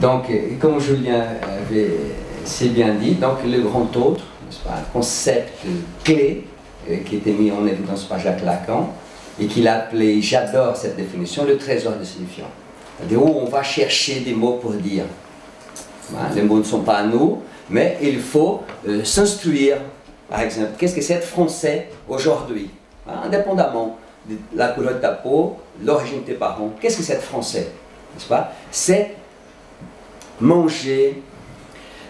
Donc, comme Julien avait si bien dit, donc le grand autre, n'est-ce pas, un concept clé qui était mis en évidence par Jacques Lacan et qu'il a appelé, j'adore cette définition, le trésor de signifiant. C'est-à-dire où on va chercher des mots pour dire. Hein, les mots ne sont pas à nous, mais il faut s'instruire. Par exemple, qu'est-ce que c'est être français aujourd'hui, hein, indépendamment de la couleur de ta peau, l'origine de tes parents, qu'est-ce que c'est être français, n'est-ce pas? C'est manger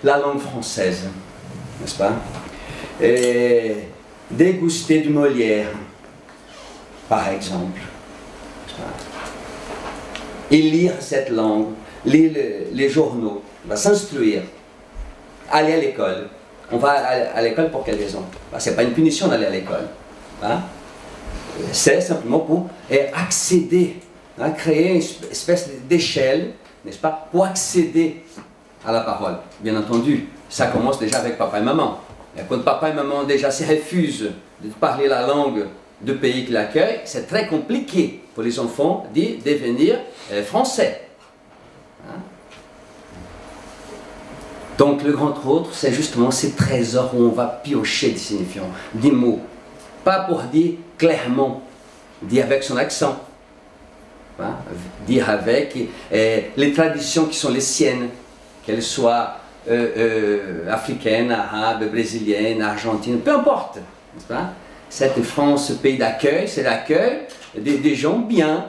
la langue française, n'est-ce pas? Et déguster du Molière, par exemple, n'est-ce pas? Et lire cette langue, lire les journaux, on va s'instruire, aller à l'école. On va à l'école pour quelle raison? Ce n'est pas une punition d'aller à l'école. Hein? C'est simplement pour accéder, hein, créer une espèce d'échelle, n'est-ce pas, pour accéder à la parole. Bien entendu, ça commence déjà avec papa et maman. Et quand papa et maman déjà se refusent de parler la langue du pays qui l'accueille, c'est très compliqué pour les enfants de devenir français. Hein? Donc le grand autre, c'est justement ces trésors où on va piocher des signifiants, des mots. Pas pour dire clairement, dire avec son accent, hein, dire avec les traditions qui sont les siennes, qu'elles soient africaines, arabes, brésiliennes, argentines, peu importe. Cette France, ce pays d'accueil, c'est l'accueil des gens bien,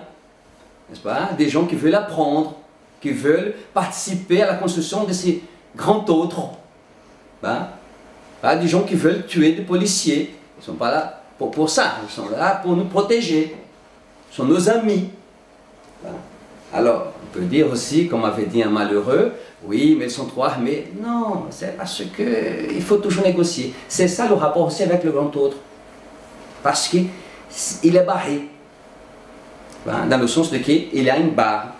n'est-ce pas? Des gens qui veulent apprendre, qui veulent participer à la construction de ces grands autres. Hein? Des gens qui veulent tuer des policiers. Ils ne sont pas là pour ça, ils sont là pour nous protéger. Ils sont nos amis. Hein? Alors, on peut dire aussi, comme avait dit un malheureux, oui, mais ils sont trop armés. Non, c'est parce qu'il faut toujours négocier. C'est ça le rapport aussi avec le grand autre. Parce qu'il est barré. Hein? Dans le sens de qu'il a une barre.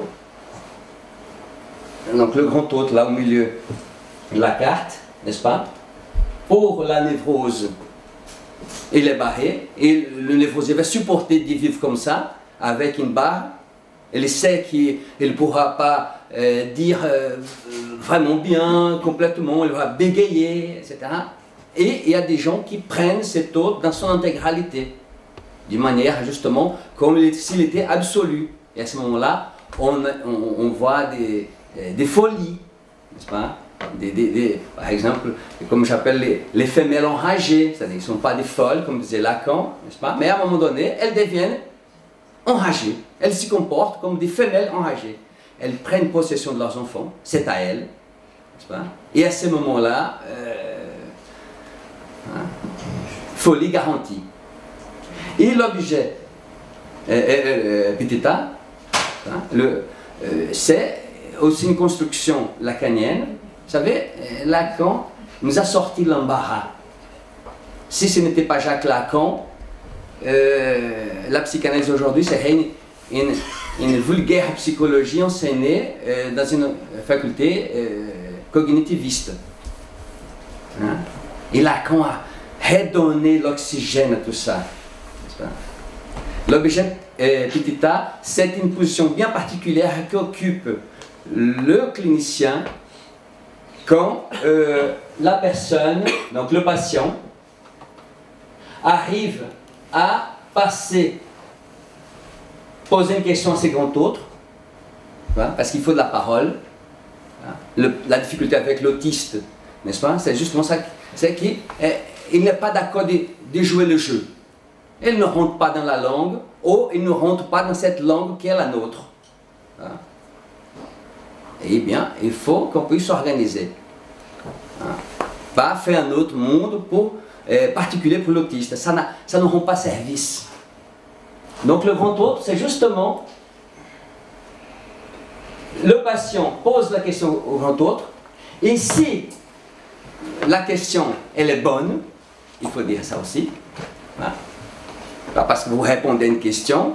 Donc le grand autre, là au milieu, la carte, n'est-ce pas? Pour la névrose, il est barré, et le névrosé va supporter de vivre comme ça, avec une barre. Il sait qu'il ne pourra pas dire vraiment bien, complètement, il va bégayer, etc. Et il y a des gens qui prennent cet autre dans son intégralité, d'une manière justement comme s'il était absolu. Et à ce moment-là, on voit des folies, n'est-ce pas? Par exemple, comme j'appelle les femelles enragées, c'est-à-dire qu'elles ne sont pas des folles, comme disait Lacan, n'est-ce pas? Mais à un moment donné, elles deviennent enragées. Elles s'y comportent comme des femelles enragées. Elles prennent possession de leurs enfants, c'est à elles, n'est-ce pas? Et à ce moment-là, folie garantie. Et l'objet, petit a, c'est aussi une construction lacanienne. Vous savez, Lacan nous a sorti l'embarras. Si ce n'était pas Jacques Lacan, la psychanalyse aujourd'hui serait une vulgaire psychologie enseignée dans une faculté cognitiviste. Hein? Et Lacan a redonné l'oxygène à tout ça. L'objet petit a, c'est une position bien particulière qu'occupe le clinicien quand la personne, donc le patient, arrive à poser une question à ses grands autres, hein, parce qu'il faut de la parole. Hein, la difficulté avec l'autiste, n'est-ce pas? C'est justement ça, c'est qu'il n'est pas d'accord de jouer le jeu. Il ne rentre pas dans la langue, ou il ne rentre pas dans cette langue qui est la nôtre. Hein? Eh bien, il faut qu'on puisse s'organiser. Hein? Pas faire un autre monde particulier pour l'autiste. Ça ne rend pas service. Donc le grand autre, c'est justement le patient pose la question au grand autre, et si la question elle est bonne, il faut dire ça aussi, hein? Parce que vous répondez à une question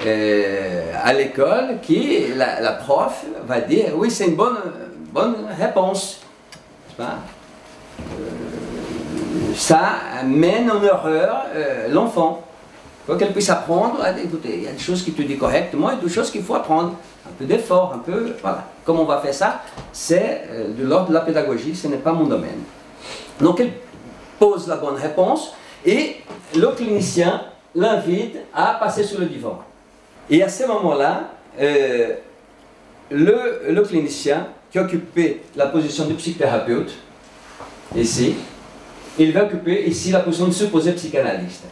à l'école qui la prof va dire oui, c'est une bonne réponse. Ça mène en erreur l'enfant. Il faut qu'elle puisse apprendre à écouter. Il y a des choses qui te disent correctement et des choses qu'il faut apprendre. Un peu d'effort, un peu... Voilà. Comment on va faire ça? C'est de l'ordre de la pédagogie, ce n'est pas mon domaine. Donc elle pose la bonne réponse et le clinicien l'invite à passer sur le divan. Et à ce moment-là, le clinicien qui occupait la position de psychothérapeute, ici, il va occuper ici la position de supposé psychanalyste.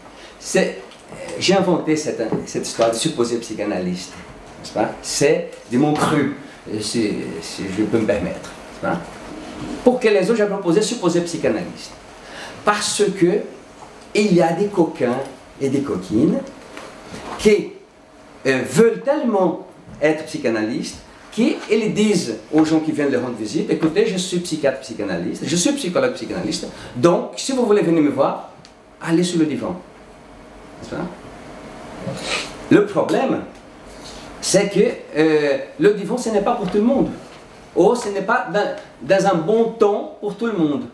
J'ai inventé cette histoire de supposé psychanalyste, n'est-ce pas? C'est des mots crus, si je peux me permettre. Pour quelle raison j'ai proposé supposé psychanalyste? Parce que il y a des coquins et des coquines qui veulent tellement être psychanalystes qu'ils disent aux gens qui viennent leur rendre visite, écoutez, je suis psychiatre psychanalyste, je suis psychologue psychanalyste, donc si vous voulez venir me voir, allez sur le divan. Le problème, c'est que le divan, ce n'est pas pour tout le monde. Ou ce n'est pas dans un bon temps pour tout le monde.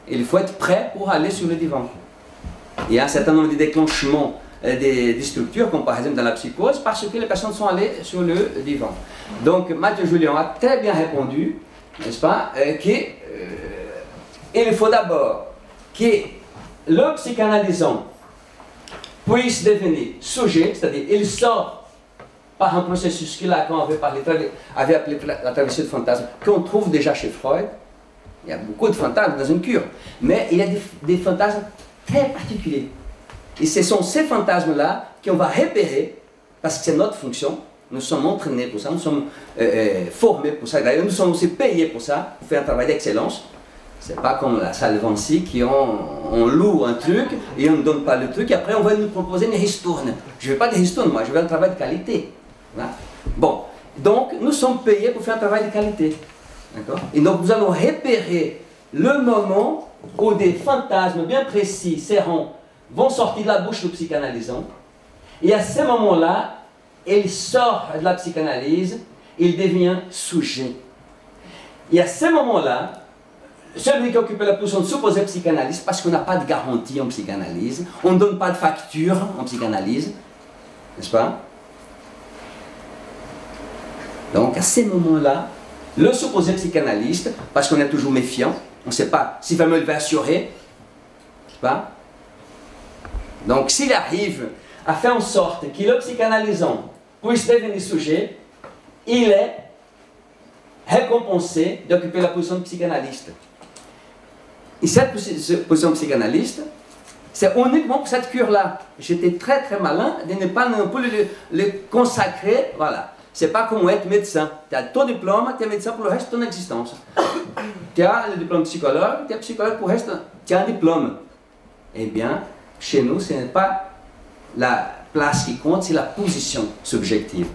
Il faut être prêt pour aller sur le divan. Il y a un certain nombre de déclenchements des structures, comme par exemple dans la psychose, parce que les personnes sont allées sur le divan. Donc Mathieu Julien a très bien répondu, n'est-ce pas, qu'il faut d'abord que le psychanalysant puisse devenir sujet, c'est-à-dire il sort par un processus que Lacan avait appelé la traversée de fantasmes, qu'on trouve déjà chez Freud. Il y a beaucoup de fantasmes dans une cure, mais il y a des fantasmes très particuliers. Et ce sont ces fantasmes-là qu'on va repérer, parce que c'est notre fonction. Nous sommes entraînés pour ça, nous sommes formés pour ça. D'ailleurs, nous sommes aussi payés pour ça, pour faire un travail d'excellence. Ce n'est pas comme la salle Vinci qui on loue un truc et on ne donne pas le truc et après on va nous proposer une ristourne. Je ne veux pas de ristourne, moi, je veux un travail de qualité. Voilà. Bon, donc nous sommes payés pour faire un travail de qualité. Et donc nous allons repérer le moment où des fantasmes bien précis, serrants, vont sortir de la bouche du psychanalysant. Et à ce moment-là, il sort de la psychanalyse, il devient sujet. Et à ce moment-là, celui qui occupe la position de supposé psychanalyste, parce qu'on n'a pas de garantie en psychanalyse, on ne donne pas de facture en psychanalyse, n'est-ce pas? Donc à ce moment-là, le supposé psychanalyste, parce qu'on est toujours méfiant, on ne sait pas s'il va me le assurer, n'est-ce pas? Donc s'il arrive à faire en sorte que le psychanalysant puisse devenir sujet, il est récompensé d'occuper la position de psychanalyste. Et cette position de psychanalyste, c'est uniquement pour cette cure-là. J'étais très très malin de ne pas non plus le consacrer, voilà. C'est pas comme être médecin. Tu as ton diplôme, tu es médecin pour le reste de ton existence. Tu as le diplôme de psychologue, tu es psychologue pour le reste, tu as un diplôme. Eh bien, chez nous, ce n'est pas la place qui compte, c'est la position subjective.